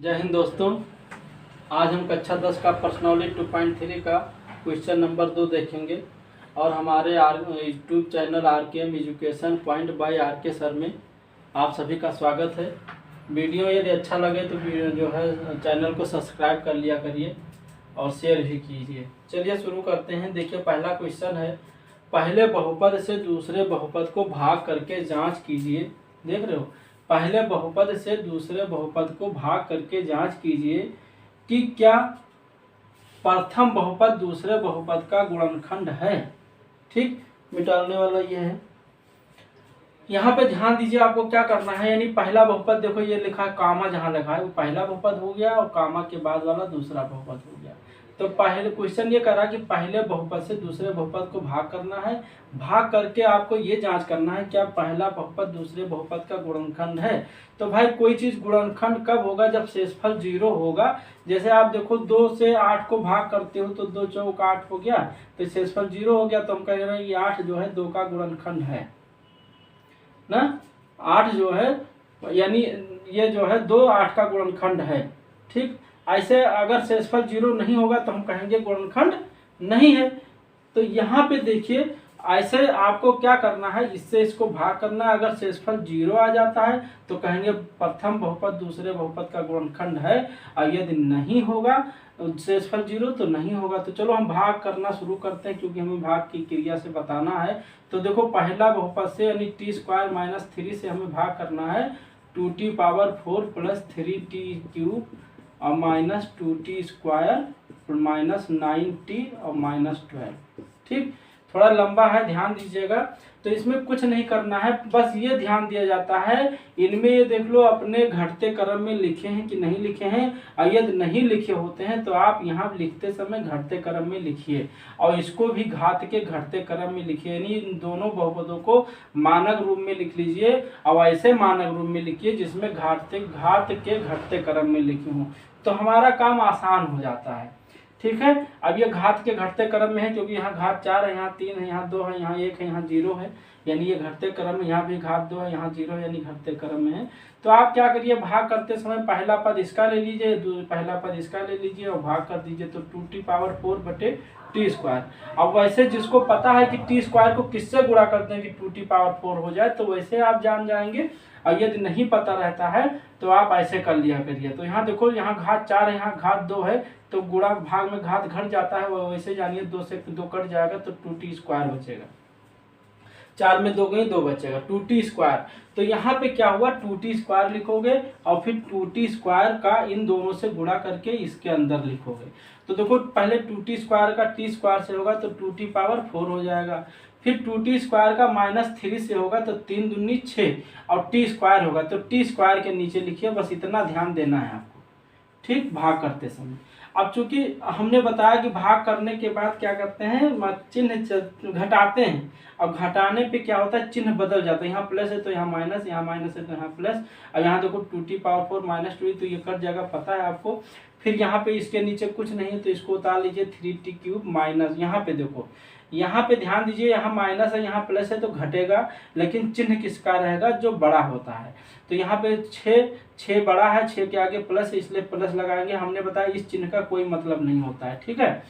जय हिंद दोस्तों। आज हम कक्षा 10 का पर्सनॉलिटी 2.3 का क्वेश्चन नंबर 2 देखेंगे और हमारे YouTube channel RKM education point by RK sir में आप सभी का स्वागत है। वीडियो यदि अच्छा लगे तो जो है चैनल को सब्सक्राइब कर लिया करिए और शेयर भी कीजिए। चलिए शुरू करते हैं। देखिए पहला क्वेश्चन है, पहले बहुपद से दूसरे बहुपद को भाग करके जाँच कीजिए। देख रहे हो, पहले बहुपद से दूसरे बहुपद को भाग करके जांच कीजिए कि क्या प्रथम बहुपद दूसरे बहुपद का गुणनखंड है। ठीक, मिटाने वाला ये है। यहाँ पे ध्यान दीजिए, आपको क्या करना है, यानी पहला बहुपद देखो ये लिखा है, कामा जहाँ लिखा है वो पहला बहुपद हो गया और कामा के बाद वाला दूसरा बहुपद हो गया। तो पहले क्वेश्चन ये करा कि पहले बहुपद से दूसरे बहुपद को भाग करना है। भाग करके आपको ये जांच करना है क्या पहला बहुपद दूसरे बहुपद का गुणनखंड है। तो भाई कोई चीज गुणनखंड कब होगा, जब शेषफल 0 होगा। जैसे आप देखो 2 से 8 को भाग करते हो तो 2 चौक 8 हो गया, तो शेषफल 0 हो गया। तो हम कह रहे हैं ये 8 जो है 2 का गुणनखंड है ना। 8 जो है यानी ये जो है 2 8 का गुणनखंड है। ठीक, ऐसे अगर शेषफल 0 नहीं होगा तो हम कहेंगे गुणनखंड नहीं है। तो यहाँ पे देखिए ऐसे आपको क्या करना है, इससे इसको भाग करना है। अगर शेषफल 0 आ जाता है तो कहेंगे प्रथम बहुपद दूसरे बहुपद का गुणनखंड है, और यदि नहीं होगा शेषफल 0 तो नहीं होगा। तो चलो हम भाग करना शुरू करते हैं, क्योंकि हमें भाग की क्रिया से बताना है। तो देखो पहला बहुपद से यानी t² - 3 से हमें भाग करना है 2t⁴ + 3t³ और -2t² - 9t और -12। ठीक, थोड़ा लंबा है, ध्यान दीजिएगा। तो इसमें कुछ नहीं करना है, बस ये ध्यान दिया जाता है इनमें ये देख लो अपने घटते क्रम में लिखे हैं कि नहीं लिखे हैं। और यदि नहीं लिखे होते हैं तो आप यहाँ लिखते समय घटते क्रम में लिखिए और इसको भी घात के घटते क्रम में लिखिए। यानी इन दोनों बहुपदों को मानक रूप में लिख लीजिए और ऐसे मानक रूप में लिखिए जिसमें घात के घटते क्रम में लिखे हों, तो हमारा काम आसान हो जाता है। ठीक है, अब ये घात के घटते क्रम में है, क्योंकि यहाँ घात 4 है, यहाँ 3 है, यहाँ 2 है, यहाँ 1 है, यहाँ 0 है, यानी ये घटते क्रम में। यहाँ भी घात 2 है, यहाँ 0 है, यानी घटते क्रम में है। तो आप क्या करिए, भाग करते समय पहला पद इसका ले लीजिए, पहला पद इसका ले लीजिए और भाग कर दीजिए। तो 2t⁴/t²। अब वैसे जिसको पता है कि t² को किससे गुणा करते हैं कि 2t⁴ हो जाए, तो वैसे आप जान जाएंगे। और यदि नहीं पता रहता है तो आप ऐसे कर लिया करिए। तो यहाँ देखो, यहाँ घात 4 है, यहाँ घात 2 है, तो गुणा भाग में घात घट जाता है, वो वैसे जानिए 2 से 2 कट जाएगा तो 2t² बचेगा। 4 में 2 गई 2 बचेगा 2t²। तो यहाँ पे क्या हुआ, 2t² लिखोगे और फिर 2t² का इन दोनों से गुणा करके इसके अंदर लिखोगे। तो देखो पहले 2t² का t² से होगा तो 2t⁴ हो जाएगा। फिर 2t² का -3 से होगा तो 3 दूनी 6 और t² होगा तो t² के नीचे लिखिए। बस इतना ध्यान देना है आपको, ठीक, भाग करते समय। अब चूंकि हमने बताया कि भाग करने के बाद क्या करते हैं, चिन्ह घटाते हैं। अब घटाने पे क्या होता है, चिन्ह बदल जाता है। यहाँ प्लस है तो यहाँ माइनस, यहाँ माइनस है तो यहाँ प्लस। और यहाँ देखो 2t⁴ - 2 तो ये कट जाएगा, पता है आपको। फिर यहाँ पे इसके नीचे कुछ नहीं है तो इसको उतार लीजिए 3t³ माइनस। यहाँ पे देखो, यहाँ पे ध्यान दीजिए, यहाँ माइनस है यहाँ प्लस है तो घटेगा, लेकिन चिन्ह किसका रहेगा, जो बड़ा होता है। तो यहाँ पे 6 बड़ा है, 6 के आगे प्लस है इसलिए प्लस लगाएंगे। हमने बताया इस चिन्ह का कोई मतलब नहीं होता है। ठीक है,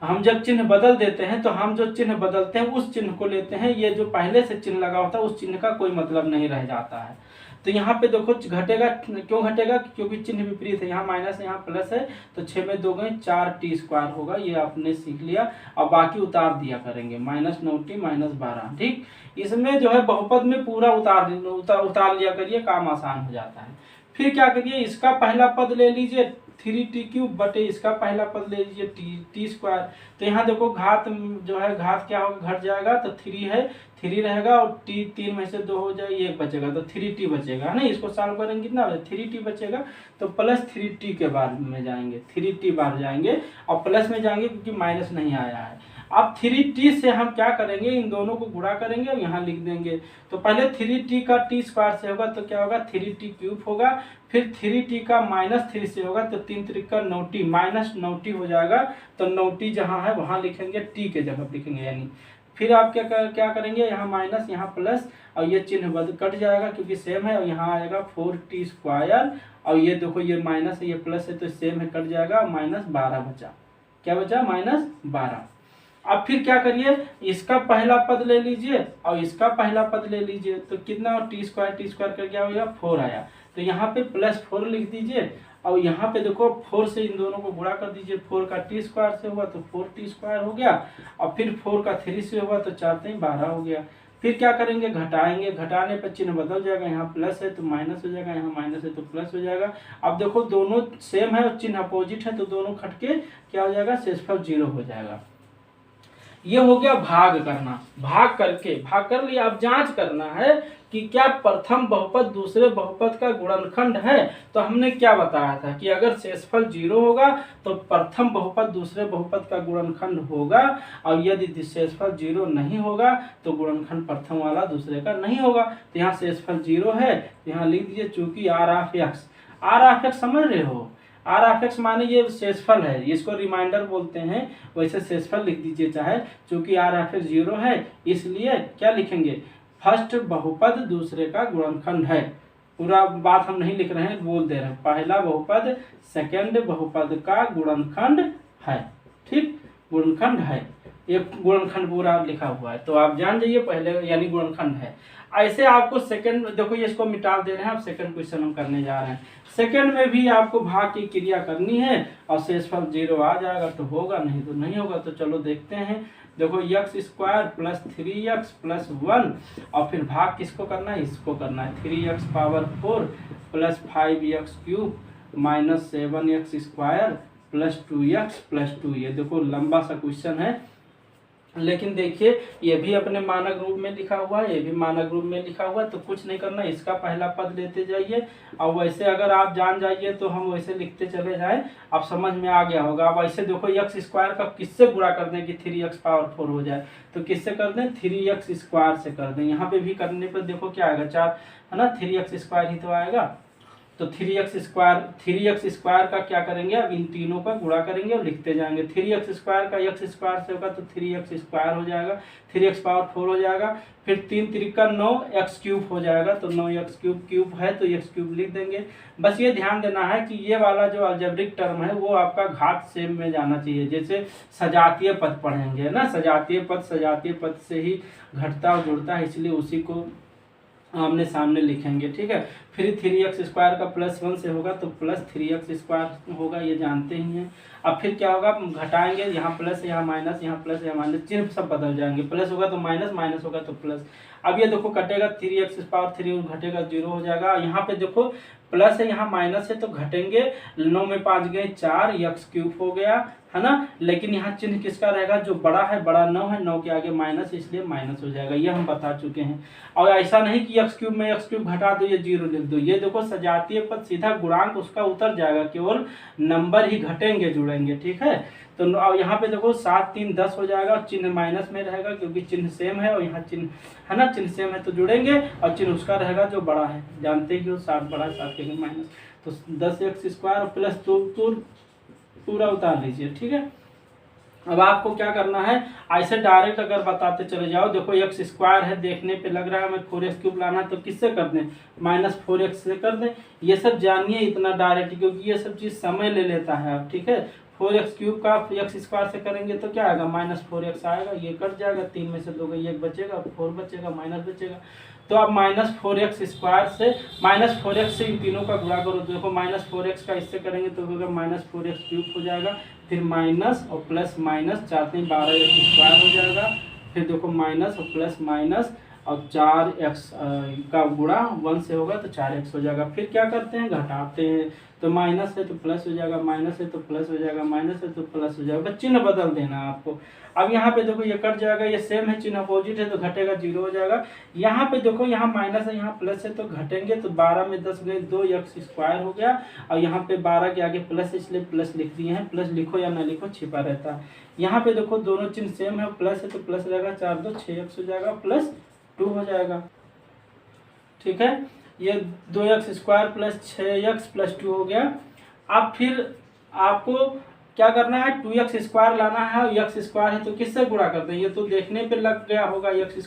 हम जब चिन्ह बदल देते हैं तो हम जो चिन्ह बदलते हैं उस चिन्ह को लेते हैं, ये जो पहले से चिन्ह लगा होता है उस चिन्ह का कोई मतलब नहीं रह जाता है। तो यहाँ पे देखो घटेगा, क्यों घटेगा, क्योंकि चिन्ह विपरीत है। यहाँ माइनस है यहाँ प्लस है तो 6 में 2 गए 4t² होगा, ये आपने सीख लिया। और बाकी उतार दिया करेंगे, -9t -12। ठीक, इसमें जो है बहुपद में पूरा उतार लिया करिए, काम आसान हो जाता है। फिर क्या करिए, इसका पहला पद ले लीजिए 3t³ बटे इसका पहला पद ले लीजिए t²। तो यहाँ देखो घात जो है, घात क्या होगा, घट जाएगा तो 3 है, 3 रहेगा और t 3 में से 2 हो जाए, 1 बचेगा तो 3t बचेगा, है ना। इसको सॉल्व करेंगे कितना बचेगा, 3t बचेगा। तो प्लस 3t के बाद में जाएंगे, 3t बार जाएंगे और प्लस में जाएंगे क्योंकि माइनस नहीं आया है। अब 3t से हम क्या करेंगे, इन दोनों को गुणा करेंगे और यहाँ लिख देंगे। तो पहले 3t का t² से होगा तो क्या होगा, 3t³ होगा। फिर 3t का -3 से होगा तो 3 त्रिका 9t, -9t हो जाएगा। तो 9t जहाँ है वहाँ लिखेंगे, t के जगह लिखेंगे यानी। फिर आप क्या करेंगे, यहाँ माइनस यहाँ प्लस और ये चिन्ह कट जाएगा क्योंकि सेम है, और यहाँ आएगा 4t² और ये देखो ये माइनस है ये प्लस है तो सेम है, कट जाएगा, -12 बचा। क्या बचा? -12। अब फिर क्या करिए, इसका पहला पद ले लीजिए और इसका पहला पद ले लीजिए, तो कितना टी स्क्वायर कर क्या हो गया 4 आया, तो यहाँ पे +4 लिख दीजिए और यहाँ पे देखो 4 से इन दोनों को गुणा कर दीजिए, 4 का टी स्क्वायर से हुआ तो 4t² हो गया, और फिर 4 का 3 से हुआ तो 4 3 12 हो गया। फिर क्या करेंगे, घटाएंगे, घटाने पर चिन्ह बदल जाएगा, यहाँ प्लस है तो माइनस हो जाएगा, यहाँ माइनस है तो प्लस हो जाएगा। अब देखो दोनों सेम है और चिन्ह अपोजिट है तो दोनों खट के क्या हो जाएगा, शेषफल 0 हो जाएगा। ये हो गया भाग करना। भाग कर लिया। अब जांच करना है कि क्या प्रथम बहुपद दूसरे बहुपद का गुणनखंड है। तो हमने क्या बताया था कि अगर शेषफल 0 होगा तो प्रथम बहुपद दूसरे बहुपद का गुणनखंड होगा, और यदि शेषफल 0 नहीं होगा तो गुणनखंड प्रथम वाला दूसरे का नहीं होगा। तो यहाँ शेषफल 0 है, तो यहाँ लिख दीजिए चूंकि R(x) समझ रहे हो, R(x) माने ये शेषफल है, इसको रिमाइंडर बोलते हैं, वैसे शेषफल लिख दीजिए चाहे, चूंकि R(x) 0 है इसलिए क्या लिखेंगे, फर्स्ट बहुपद दूसरे का गुणनखंड है। पूरा बात हम नहीं लिख रहे हैं, बोल दे रहे हैं, पहला बहुपद सेकंड बहुपद का गुणनखंड है। ठीक, गुणनखंड है, एक गुणनखंड पूरा लिखा हुआ है, तो आप जान जाइए पहले यानी गुणनखंड है। ऐसे आपको सेकंड, देखो ये इसको मिटा दे रहे हैं, अब सेकंड क्वेश्चन हम करने जा रहे हैं। सेकंड में भी आपको भाग की क्रिया करनी है और शेषफल 0 आ जाएगा तो होगा, नहीं तो नहीं होगा। तो चलो देखते हैं। देखो x² + 3x + 1 और फिर भाग किसको करना है, इसको करना है, 3x power 4 + 5x³ - 7x² + 2x + 2। ये देखो लंबा सा क्वेश्चन है, लेकिन देखिए ये भी अपने मानक रूप में लिखा हुआ है, ये भी मानक रूप में लिखा हुआ है, तो कुछ नहीं करना, इसका पहला पद लेते जाइए और वैसे अगर आप जान जाइए तो हम वैसे लिखते चले जाएं, आप समझ में आ गया होगा। अब ऐसे देखो x² का किससे गुणा कर दें कि 3x पावर 4 हो जाए, तो किससे कर दें, 3x² से कर दें। यहाँ पे भी करने पर देखो क्या आएगा, 4 है ना, 3x² ही तो आएगा, तो 3x² का क्या करेंगे, अब इन तीनों का गुणा करेंगे और लिखते जाएंगे। 3x² का x² से होगा तो 3x² हो जाएगा, 3x पावर 4 हो जाएगा, फिर 3 3 9 x³ हो जाएगा, तो 9x³ है तो x³ लिख देंगे। बस ये ध्यान देना है कि ये वाला जो अलजेब्रिक टर्म है वो आपका घात सेम में जाना चाहिए, जैसे सजातीय पद पढ़ेंगे ना, सजातीय पद से ही घटता और जुड़ता है, इसलिए उसी को आमने सामने लिखेंगे। ठीक है, फिर 3x² का +1 से होगा तो +3x² होगा, ये जानते ही हैं। अब फिर क्या होगा, घटाएंगे, यहाँ प्लस यहाँ माइनस, यहाँ प्लस यहाँ माइनस, चिन्ह सब बदल जाएंगे, प्लस होगा तो माइनस, माइनस होगा तो प्लस। अब ये देखो कटेगा 3x³ घटेगा 0 हो जाएगा। यहाँ पे देखो प्लस है यहाँ माइनस है तो घटेंगे, 9 में 5 गए 4, x³ हो गया है ना, लेकिन यहाँ चिन्ह किसका रहेगा, जो बड़ा है, बड़ा 9 है, 9 के आगे माइनस, इसलिए माइनस हो जाएगा, ये हम बता चुके हैं। और ऐसा नहीं कि x³ में x³ घटा दो ये 0 लिख दो, ये देखो सजातीय पद सीधा गुणांक उसका उतर जाएगा, केवल नंबर ही घटेंगे जुड़ेंगे। ठीक है, तो यहाँ पे देखो 7 3 10 हो जाएगा, चिन्ह माइनस में रहेगा क्योंकि चिन्ह सेम है, और यहाँ चिन्ह है ना, चिन्ह सेम है तो जुड़ेंगे, और चिन्ह उसका रहेगा जो बड़ा है, जानते ही हो 7 बड़ा 7 के माइनस, तो 10x² प्लस 2 पूरा उतार लीजिए। ठीक है, अब आपको क्या करना है, ऐसे डायरेक्ट अगर बताते चले जाओ, देखो x² है, देखने पे लग रहा है हमें 4x³ लाना है, तो किससे कर दें, -4x से कर दें। ये सब जानिए इतना डायरेक्ट, क्योंकि ये सब चीज़ समय ले लेता है। अब ठीक है, 4x³ का x² से करेंगे तो क्या आएगा, -4x आएगा, ये कट जाएगा, 3 में से 2 गई 1 बचेगा, 4 बचेगा, माइनस बचेगा। तो अब -4x² से -4x से इन तीनों का गुणा करो, तो देखो -4x का इससे करेंगे तो होगा -4x³ हो जाएगा, फिर माइनस और प्लस माइनस 4 3 12x² हो जाएगा, फिर देखो माइनस और प्लस माइनस और 4x का गुणा 1 से होगा तो 4x हो जाएगा। फिर क्या करते हैं, घटाते हैं, तो माइनस है तो प्लस हो जाएगा, माइनस है तो प्लस हो जाएगा, माइनस है तो प्लस हो जाएगा, चिन्ह बदल देना आपको। अब यहाँ पे देखो ये कट जाएगा, ये सेम है, चिन्ह अपोजिट है तो घटेगा 0 हो जाएगा। यहाँ पे देखो यहाँ माइनस है यहाँ प्लस है तो घटेंगे, तो 12 में 10 गए 2x² हो गया, और यहाँ पे 12 के आगे प्लस इसलिए प्लस लिख दिए हैं, प्लस लिखो या ना लिखो छिपा रहता है। यहाँ पे देखो दोनों चिन्ह सेम है, प्लस है तो प्लस रहेगा, 4 2 6x हो जाएगा, प्लस 2 हो जाएगा। ठीक है, ये 2x² + 6x + 2 हो गया। अब फिर आपको क्या करना है, 2x² लाना है, और x² है तो किससे गुणा कर दें, ये तो देखने पे लग गया होगा, x²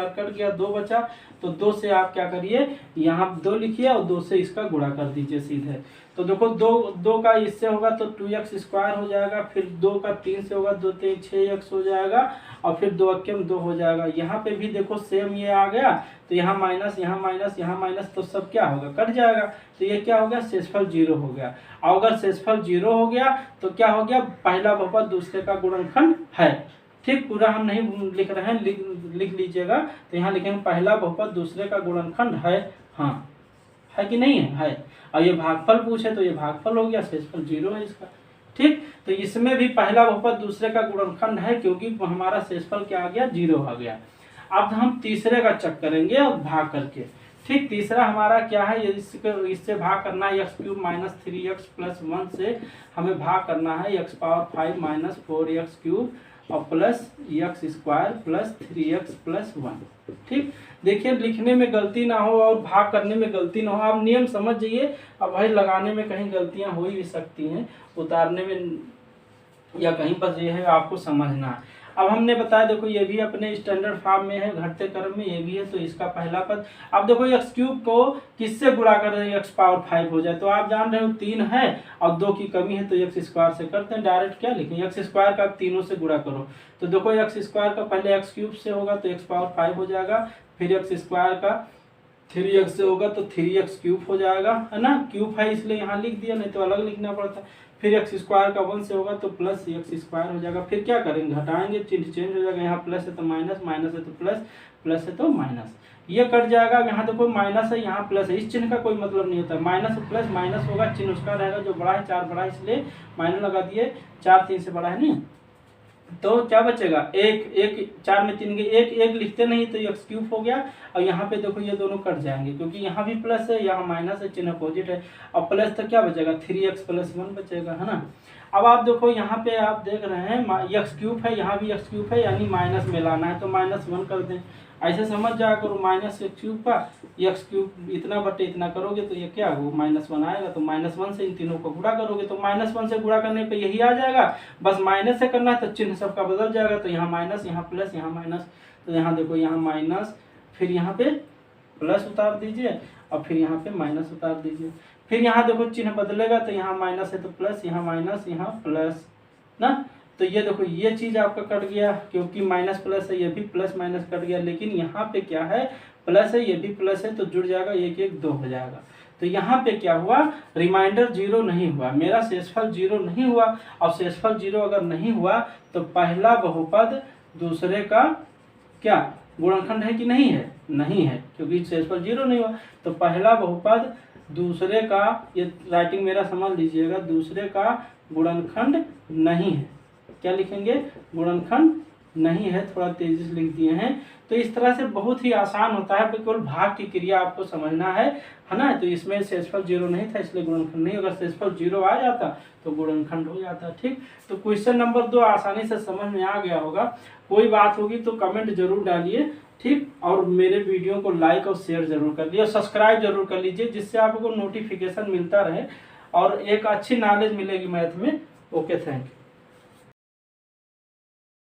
कट गया, 2 बचा, तो 2 से आप क्या करिए, यहाँ 2 लिखिए और 2 से इसका गुणा कर दीजिए सीधे। तो देखो 2 का इससे होगा तो 2x² हो जाएगा, फिर 2 का 3 से होगा, 2 3 6x हो जाएगा, और फिर 2 अक्के 2 हो जाएगा। यहाँ पे भी देखो सेम ये आ गया, तो यहाँ माइनस, यहाँ माइनस, यहाँ माइनस, तो सब क्या होगा, कट जाएगा। तो ये क्या हो गया, शेषफल 0 हो गया। और अगर शेषफल 0 हो गया तो क्या हो गया, पहला बहुपद दूसरे का गुणनखंड है। ठीक, पूरा हम नहीं लिख रहे हैं, लिख लीजिएगा। तो यहाँ लिखेंगे पहला बहुपद दूसरे का गुणनखंड है, हाँ है कि नहीं है। और ये भागफल पूछे तो ये भागफल हो गया, शेषफल 0 है इसका। ठीक, तो इसमें भी पहला बहुपद दूसरे का गुणनखंड है, क्योंकि हमारा शेषफल क्या आ गया, 0 आ गया। अब हम तीसरे का चेक करेंगे और भाग करके। ठीक, तीसरा हमारा क्या है, इससे भाग करना है, x³ - 3x + 1 से हमें भाग करना है, x⁵ - 4x³ और प्लस x² + 3x + 1। ठीक, देखिए लिखने में गलती ना हो और भाग करने में गलती ना हो, आप नियम समझ जाइए। अब भाई लगाने में कहीं गलतियां हो ही भी सकती हैं, उतारने में या कहीं, बस ये है आपको समझना है। अब हमने बताया, देखो ये भी अपने स्टैंडर्ड फॉर्म में है, घटते क्रम में ये भी है, तो इसका पहला पद। अब देखो x³ को किससे गुणा कर रहे हैं, x⁵ हो जाए, तो आप जान रहे हो 3 है और 2 की कमी है, तो x² से करते हैं। डायरेक्ट क्या लिखें, x² का तीनों से गुणा करो, तो देखो x² का पहले x³ से होगा तो x⁵ हो जाएगा, फिर x² का 3x से होगा तो 3x³ हो जाएगा, है ना, क्यूब है इसलिए यहाँ लिख दिया, नहीं तो अलग लिखना पड़ता। फिर x² का 1 से होगा तो प्लस x² हो जाएगा। फिर क्या करेंगे, घटाएंगे, चिन्ह चेंज हो जाएगा, यहाँ प्लस है तो माइनस, माइनस है तो प्लस, प्लस है तो माइनस, ये कट जाएगा। यहाँ देखो माइनस है, यहाँ प्लस है, इस चिन्ह का कोई मतलब नहीं होता, माइनस प्लस माइनस होगा, चिन्ह उसका रहेगा जो बड़ा है, 4 बड़ा है इसलिए माइनस लगा दिए, 4 3 से बड़ा है नहीं, तो क्या बचेगा, 1 4 में 3 गए, 1 लिखते नहीं तो x³ हो गया। और यहाँ पे देखो ये दोनों कट जाएंगे, क्योंकि यहाँ भी प्लस है, यहाँ माइनस है, चिन्ह अपोजिट है, और प्लस तो क्या बचेगा, 3x + 1 बचेगा, है ना। अब आप देखो यहाँ पे आप देख रहे हैं x³ है, यहाँ भी x³ है, यानी माइनस में लाना है, तो -1 कर दें, ऐसे समझ जाया करो, -x³ का x³ इतना बटे इतना करोगे तो ये क्या होगा, -1 आएगा, तो -1 से इन तीनों को गुणा करोगे तो -1 से गुणा करने पे यही आ जाएगा, बस माइनस से करना है तो चिन्ह सबका बदल जाएगा, तो यहाँ माइनस, यहाँ प्लस, यहाँ माइनस, तो यहाँ देखो यहाँ माइनस, फिर यहाँ पे प्लस उतार दीजिए और फिर यहाँ पे माइनस उतार दीजिए, फिर यहाँ देखो चिन्ह बदलेगा, तो यहाँ माइनस है तो प्लस, यहाँ माइनस, यहाँ प्लस ना, तो ये देखो ये चीज आपका कट गया, क्योंकि माइनस प्लस है, ये भी प्लस माइनस कट गया, लेकिन यहाँ पे क्या है, प्लस है, ये भी प्लस है, तो जुड़ जाएगा, 1 1 2 हो जाएगा। तो यहाँ पे क्या हुआ, रिमाइंडर 0 नहीं हुआ, मेरा शेषफल 0 नहीं हुआ, और शेषफल 0 अगर नहीं हुआ तो पहला बहुपद दूसरे का क्या गुणनखंड है कि नहीं है, नहीं है, क्योंकि शेषफल 0 नहीं हुआ, तो पहला बहुपद दूसरे का, ये राइटिंग मेरा समझ लीजिएगा, दूसरे का गुणनखंड नहीं है, क्या लिखेंगे, गुणनखंड नहीं है, थोड़ा तेजी से लिख दिए हैं। तो इस तरह से बहुत ही आसान होता है, बिल्कुल भाग की क्रिया आपको समझना है ना। तो इसमें शेषफल 0 नहीं था इसलिए गुणनखंड नहीं, अगर शेषफल 0 आ जाता तो गुणनखंड हो जाता। ठीक, तो क्वेश्चन नंबर 2 आसानी से समझ में आ गया होगा। कोई बात होगी तो कमेंट जरूर डालिए, ठीक, और मेरे वीडियो को लाइक और शेयर जरूर कर लीजिए और सब्सक्राइब जरूर कर लीजिए, जिससे आपको नोटिफिकेशन मिलता रहे और एक अच्छी नॉलेज मिलेगी मैथ में। Okay, thank you.